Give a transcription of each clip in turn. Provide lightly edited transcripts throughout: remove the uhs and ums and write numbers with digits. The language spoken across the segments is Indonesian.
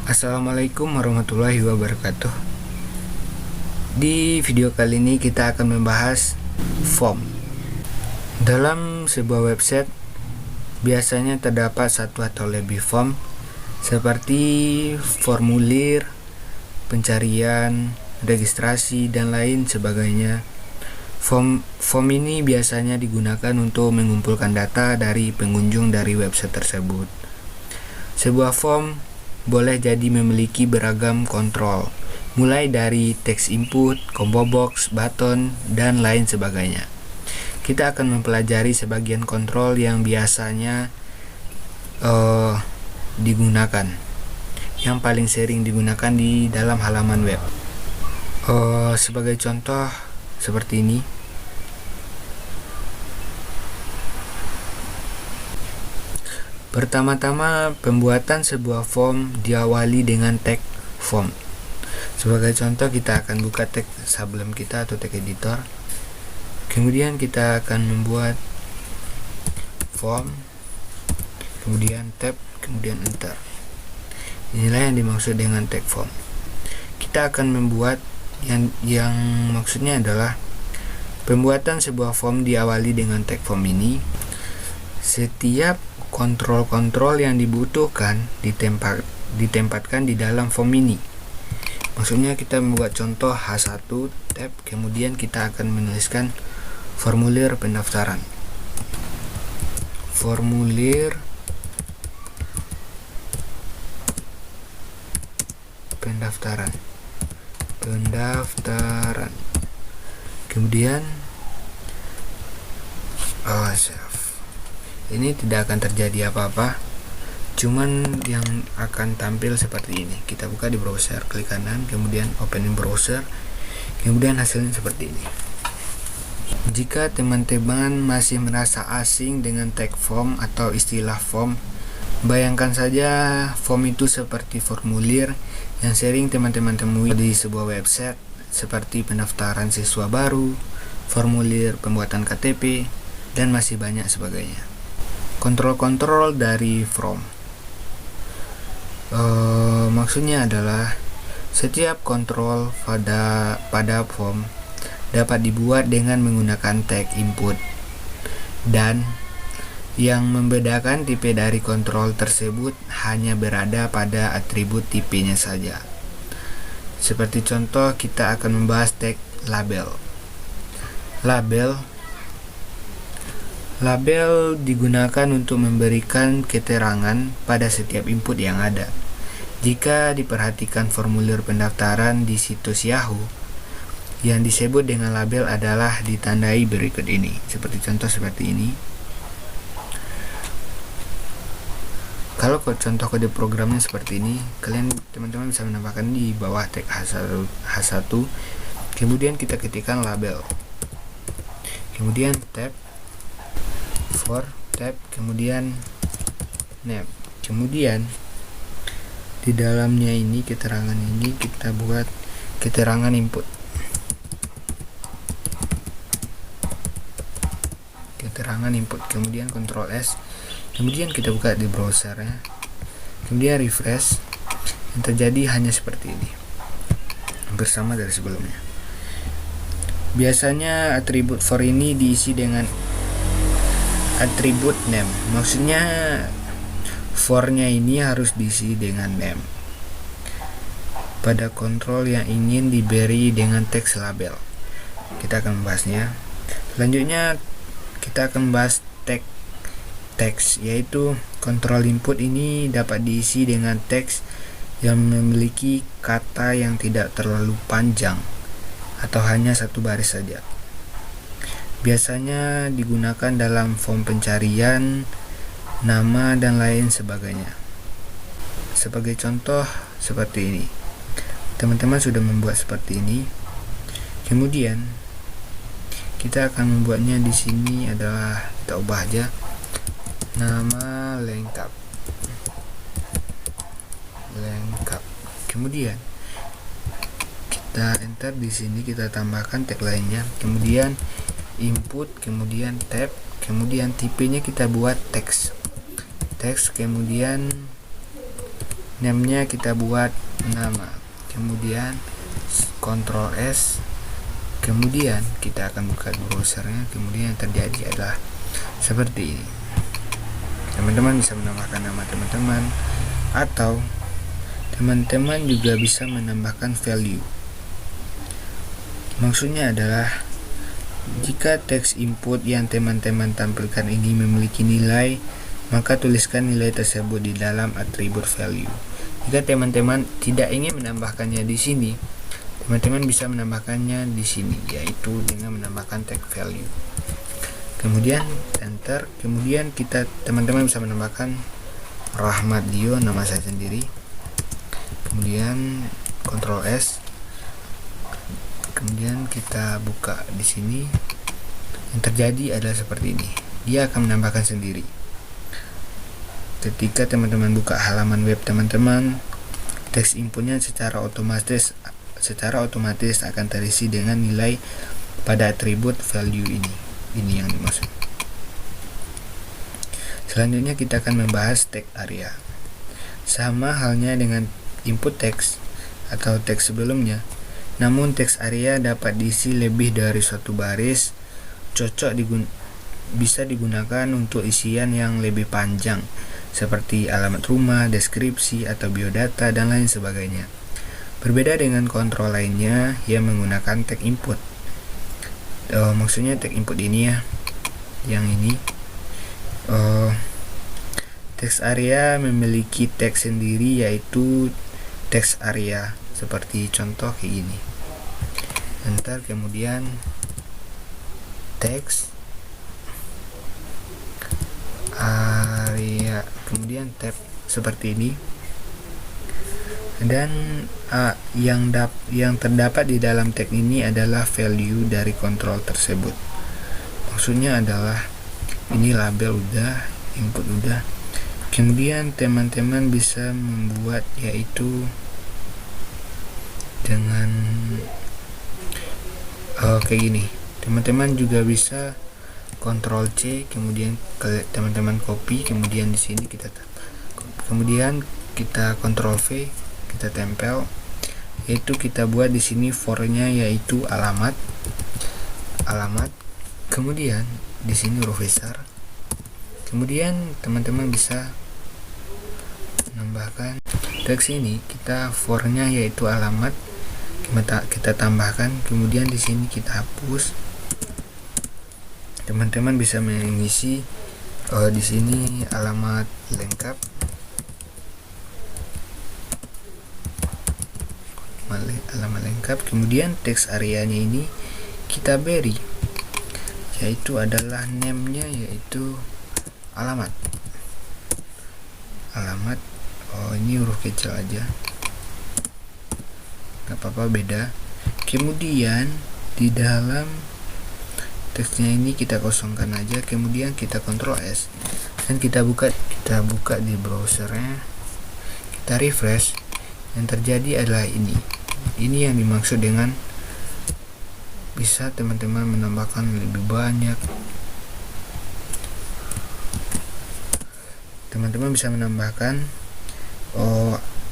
Assalamualaikum warahmatullahi wabarakatuh. Di video kali ini kita akan membahas form. Dalam sebuah website biasanya terdapat satu atau lebih form seperti formulir, pencarian, registrasi, dan lain sebagainya. Form ini biasanya digunakan untuk mengumpulkan data dari pengunjung dari website tersebut. Sebuah form boleh jadi memiliki beragam kontrol, mulai dari teks input, combo box, button, dan lain sebagainya. Kita akan mempelajari sebagian kontrol yang biasanya digunakan, yang paling sering digunakan di dalam halaman web. Sebagai contoh seperti ini. Pertama-tama, pembuatan sebuah form diawali dengan tag form. Sebagai contoh, kita akan buka tag Sublime kita atau tag editor. Kemudian kita akan membuat form, kemudian tab, kemudian enter. Inilah yang dimaksud dengan tag form. Kita akan membuat yang maksudnya adalah pembuatan sebuah form diawali dengan tag form ini. Setiap kontrol-kontrol yang dibutuhkan ditempatkan di dalam form ini. Maksudnya kita membuat contoh H1 tab, kemudian kita akan menuliskan formulir pendaftaran. Formulir pendaftaran. Kemudian ini tidak akan terjadi apa-apa, cuman yang akan tampil seperti ini. Kita buka di browser, klik kanan, kemudian open in browser, kemudian hasilnya seperti ini. Jika teman-teman masih merasa asing dengan tag form atau istilah form, bayangkan saja form itu seperti formulir yang sering teman-teman temui di sebuah website seperti pendaftaran siswa baru, formulir pembuatan KTP, dan masih banyak sebagainya. Kontrol-kontrol dari form maksudnya adalah setiap kontrol pada form dapat dibuat dengan menggunakan tag input, dan yang membedakan tipe dari kontrol tersebut hanya berada pada atribut tipenya saja. Seperti contoh, kita akan membahas tag label. Label digunakan untuk memberikan keterangan pada setiap input yang ada. Jika diperhatikan formulir pendaftaran di situs Yahoo, yang disebut dengan label adalah ditandai berikut ini. Seperti contoh seperti ini. Kalau contoh kode programnya seperti ini, teman-teman bisa menambahkan di bawah tag H1, kemudian kita ketikkan label, kemudian tab, for tab, kemudian name. Kemudian di dalamnya ini, keterangan ini kita buat keterangan input. Kemudian Ctrl S, kemudian kita buka di browser ya. Kemudian refresh. Yang terjadi hanya seperti ini, bersama dari sebelumnya. Biasanya atribut for ini diisi dengan atribut name. Maksudnya for-nya ini harus diisi dengan name pada kontrol yang ingin diberi dengan teks label. Kita akan membahasnya. Selanjutnya kita akan membahas tag teks, yaitu kontrol input ini dapat diisi dengan teks yang memiliki kata yang tidak terlalu panjang atau hanya satu baris saja. Biasanya digunakan dalam form pencarian, nama, dan lain sebagainya. Sebagai contoh seperti ini. Teman-teman sudah membuat seperti ini. Kemudian kita akan membuatnya di sini adalah, kita ubah aja nama lengkap. Kemudian kita enter di sini, kita tambahkan tag lainnya, kemudian input, kemudian tab, kemudian tipenya kita buat teks, kemudian name-nya kita buat nama, kemudian Ctrl S, kemudian kita akan buka browsernya, kemudian yang terjadi adalah seperti ini. Teman-teman bisa menambahkan nama teman-teman, atau teman-teman juga bisa menambahkan value. Maksudnya adalah jika teks input yang teman-teman tampilkan ini memiliki nilai, maka tuliskan nilai tersebut di dalam atribut value. Jika teman-teman tidak ingin menambahkannya di sini, teman-teman bisa menambahkannya di sini, yaitu dengan menambahkan tag value. Kemudian enter, kemudian teman-teman bisa menambahkan Rahmat Dio, nama saya sendiri. Kemudian Ctrl S, kemudian kita buka di sini. Yang terjadi adalah seperti ini. Dia akan menambahkan sendiri. Ketika teman-teman buka halaman web teman-teman, teks inputnya secara otomatis akan terisi dengan nilai pada atribut value ini. Ini yang dimaksud. Selanjutnya kita akan membahas tag area. Sama halnya dengan input teks atau teks sebelumnya, namun teks area dapat diisi lebih dari suatu baris. Bisa digunakan untuk isian yang lebih panjang, seperti alamat rumah, deskripsi, atau biodata, dan lain sebagainya. Berbeda dengan kontrol lainnya yang menggunakan tag input. Maksudnya tag input ini ya, yang ini. Teks area memiliki teks sendiri, yaitu teks area, seperti contoh kayak gini. Enter, kemudian teks area, kemudian tab seperti ini. Dan yang terdapat di dalam tag ini adalah value dari kontrol tersebut. Maksudnya adalah ini label udah, input udah. Kemudian teman-teman bisa membuat yaitu dengan kayak gini. Teman-teman juga bisa Ctrl C, kemudian teman-teman copy, kemudian di sini kita Ctrl V, kita tempel, yaitu kita buat di sini for-nya yaitu alamat, kemudian di sini huruf besar. Kemudian teman-teman bisa menambahkan teks ini, kita for-nya yaitu alamat, kita tambahkan, kemudian di sini kita hapus. Teman-teman bisa mengisi di sini alamat lengkap, kemudian teks areanya ini kita beri, yaitu adalah name-nya yaitu alamat. Ini huruf kecil aja, gak apa-apa, beda. Kemudian di dalam teksnya ini kita kosongkan aja, kemudian kita Ctrl S dan kita buka di browsernya, kita refresh. Yang terjadi adalah ini yang dimaksud dengan bisa teman-teman menambahkan lebih banyak. Teman-teman bisa menambahkan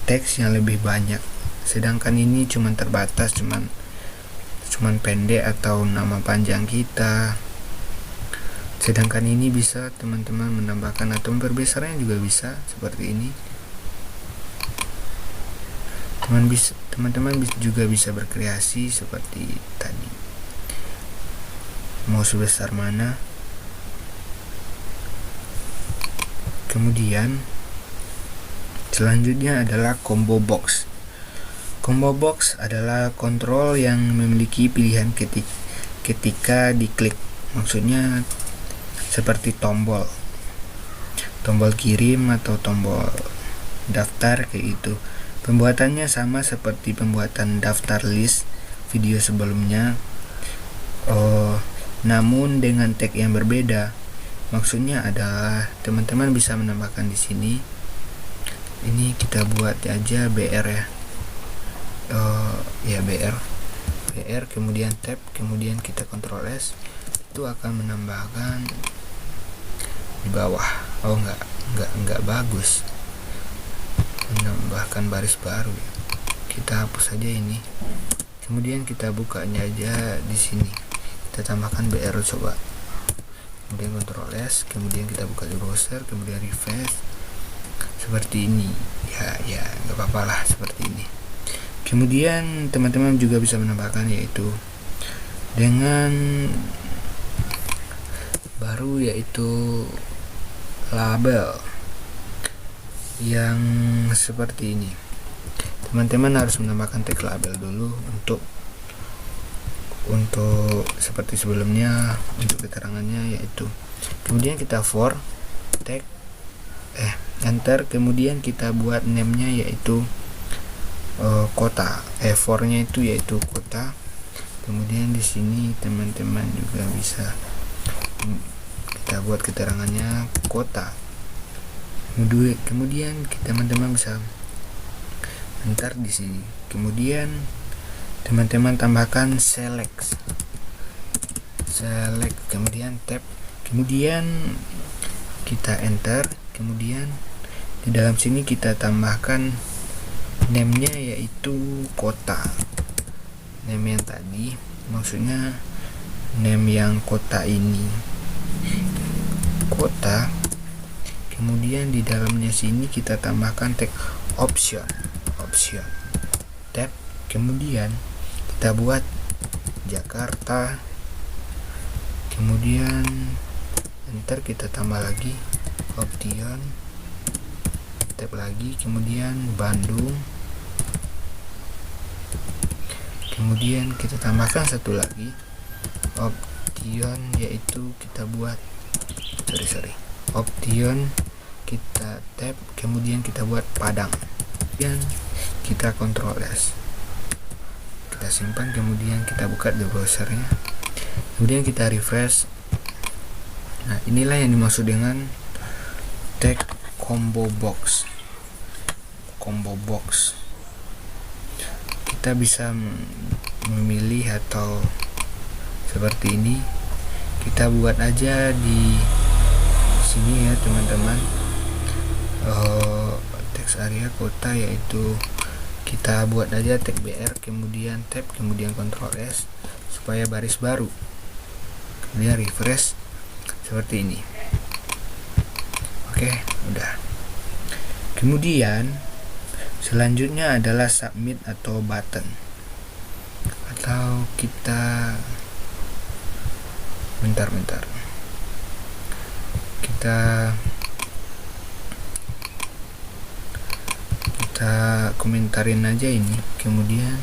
teks yang lebih banyak, sedangkan ini cuman terbatas, cuman pendek atau nama panjang kita. Sedangkan ini bisa teman-teman menambahkan atau memperbesarnya juga bisa seperti ini. Teman-teman juga bisa berkreasi seperti tadi, mau sebesar mana. Kemudian selanjutnya adalah combo box. Combo box adalah kontrol yang memiliki pilihan ketika diklik. Maksudnya seperti tombol kirim atau tombol daftar kayak gitu. Pembuatannya sama seperti pembuatan daftar list video sebelumnya, namun dengan tag yang berbeda. Maksudnya adalah teman-teman bisa menambahkan di sini. Ini kita buat aja BR ya, BR, kemudian tab, kemudian kita Ctrl S, itu akan menambahkan di bawah. Enggak bagus. menambahkan baris baru ya. Kita hapus saja ini, kemudian kita bukanya aja di sini, kita tambahkan BR coba, kemudian Ctrl S, kemudian kita buka di browser, kemudian refresh seperti ini ya nggak apa-apa lah seperti ini. Kemudian teman-teman juga bisa menambahkan yaitu dengan baru, yaitu label yang seperti ini. Teman-teman harus menambahkan tag label dulu untuk seperti sebelumnya untuk keterangannya, yaitu kemudian kita for tag enter, kemudian kita buat name-nya yaitu kota, for-nya itu yaitu kota. Kemudian di sini teman-teman juga bisa kita buat keterangannya kota. Kemudian teman-teman bisa enter di sini. Kemudian teman-teman tambahkan select, kemudian tab, kemudian kita enter. Kemudian di dalam sini kita tambahkan name-nya yaitu kota. Name yang tadi, maksudnya name yang kota ini kota. Kemudian di dalamnya sini kita tambahkan tag option tab, kemudian kita buat Jakarta, kemudian enter, kita tambah lagi option tab lagi, kemudian Bandung, kemudian kita tambahkan satu lagi option, yaitu kita buat option, kita tab, kemudian kita buat Padang, dan kita Ctrl S, kita simpan, kemudian kita buka di browsernya, kemudian kita refresh. Nah, inilah yang dimaksud dengan tag combo box. Kita bisa memilih atau seperti ini, kita buat aja di sini ya teman-teman. Teks area kota, yaitu kita buat aja tag BR, kemudian tab, kemudian Ctrl S supaya baris baru, kemudian refresh seperti ini. Oke, udah. Kemudian selanjutnya adalah submit atau button, atau kita bentar kita komentarin aja ini, kemudian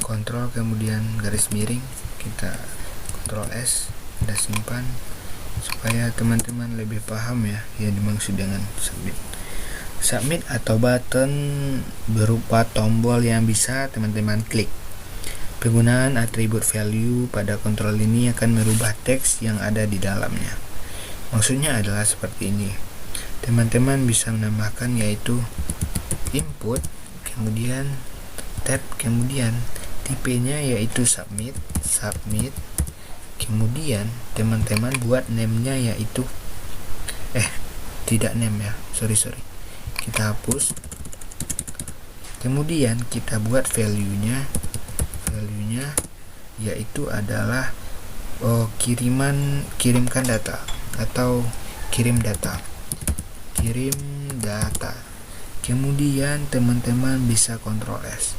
kontrol, kemudian garis miring, kita Ctrl S, kita simpan supaya teman-teman lebih paham ya yang dimaksud dengan submit. Submit atau button berupa tombol yang bisa teman-teman klik. Penggunaan atribut value pada kontrol ini akan merubah teks yang ada di dalamnya. Maksudnya adalah seperti ini. Teman-teman bisa menambahkan yaitu input, kemudian tab, kemudian tipenya yaitu submit, kemudian teman-teman buat name-nya yaitu tidak name ya, sorry, kita hapus, kemudian kita buat value-nya yaitu adalah kirimkan data atau kirim data. Kemudian teman-teman bisa Ctrl S,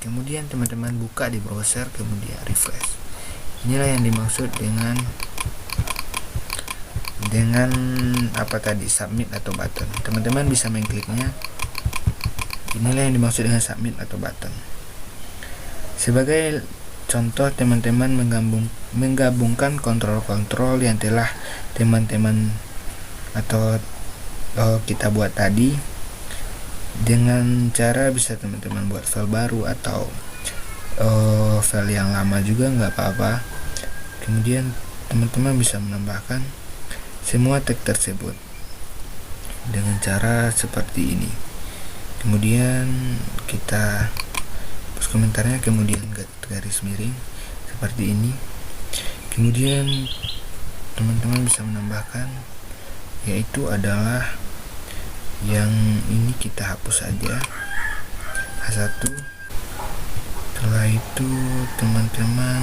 kemudian teman-teman buka di browser, kemudian refresh. Inilah yang dimaksud dengan apa tadi, submit atau button. Teman-teman bisa mengkliknya. Inilah yang dimaksud dengan submit atau button. Sebagai contoh, teman-teman menggabungkan kontrol-kontrol yang telah teman-teman atau kita buat tadi dengan cara bisa teman-teman buat file baru atau file yang lama juga nggak apa-apa. Kemudian teman-teman bisa menambahkan semua tag tersebut dengan cara seperti ini. Kemudian kita hapus komentarnya, kemudian garis miring seperti ini. Kemudian teman-teman bisa menambahkan yaitu adalah Yang ini kita hapus saja H1. Setelah itu teman-teman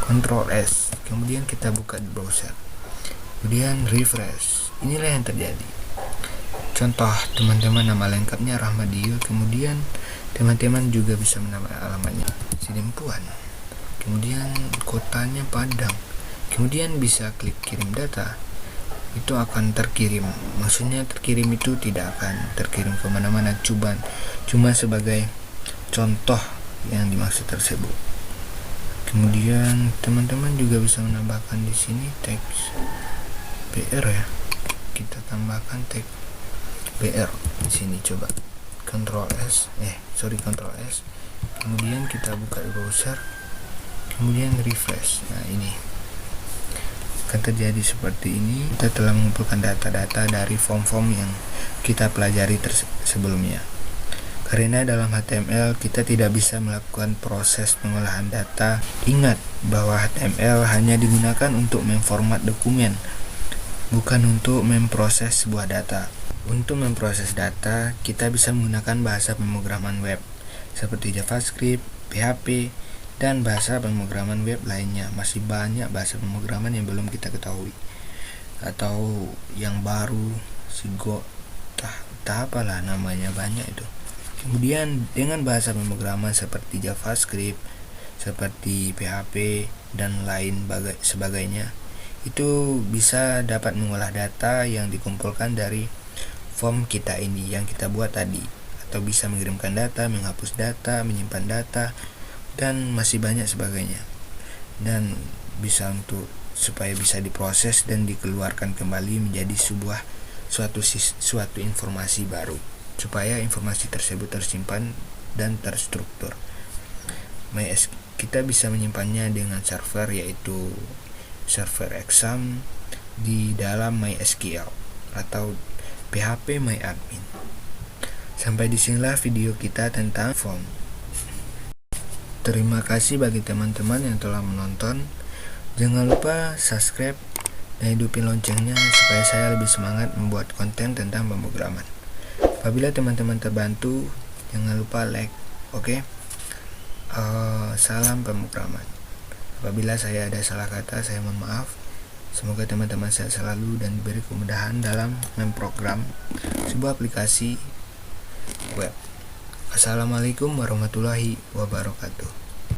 Ctrl S, kemudian kita buka di browser, kemudian refresh. Inilah yang terjadi. Contoh teman-teman, nama lengkapnya Rahmadio, kemudian teman-teman juga bisa menambah alamatnya Sidempuan, kemudian kotanya Padang, kemudian bisa klik kirim data. Itu akan terkirim, maksudnya terkirim itu tidak akan terkirim kemana-mana, cuma sebagai contoh yang dimaksud tersebut. Kemudian teman-teman juga bisa menambahkan di sini teks BR ya. Kita tambahkan teks BR di sini, coba Ctrl S. Kemudian kita buka di browser, kemudian refresh. Nah, ini akan terjadi seperti ini. Kita telah mengumpulkan data-data dari form-form yang kita pelajari sebelumnya. Karena dalam HTML kita tidak bisa melakukan proses pengolahan data. Ingat bahwa HTML hanya digunakan untuk memformat dokumen, bukan untuk memproses sebuah data. Untuk memproses data, kita bisa menggunakan bahasa pemrograman web seperti JavaScript, PHP, dan bahasa pemrograman web lainnya. Masih banyak bahasa pemrograman yang belum kita ketahui, atau yang baru, Sigo, apalah namanya, banyak itu. Kemudian dengan bahasa pemrograman seperti JavaScript, seperti PHP, dan lain sebagainya, itu bisa dapat mengolah data yang dikumpulkan dari form kita ini yang kita buat tadi, atau bisa mengirimkan data, menghapus data, menyimpan data, dan masih banyak sebagainya. Dan bisa supaya bisa diproses dan dikeluarkan kembali menjadi suatu informasi baru, supaya informasi tersebut tersimpan dan terstruktur. Kita bisa menyimpannya dengan server, yaitu server exam di dalam MySQL atau PHP MyAdmin. Sampai disinilah video kita tentang form. Terima kasih bagi teman-teman yang telah menonton. Jangan lupa subscribe dan hidupin loncengnya supaya saya lebih semangat membuat konten tentang pemrograman. Apabila teman-teman terbantu, jangan lupa like, oke? Salam pemrograman. Apabila saya ada salah kata, saya mohon maaf. Semoga teman-teman sehat selalu dan diberi kemudahan dalam memprogram sebuah aplikasi web. Assalamualaikum warahmatullahi wabarakatuh.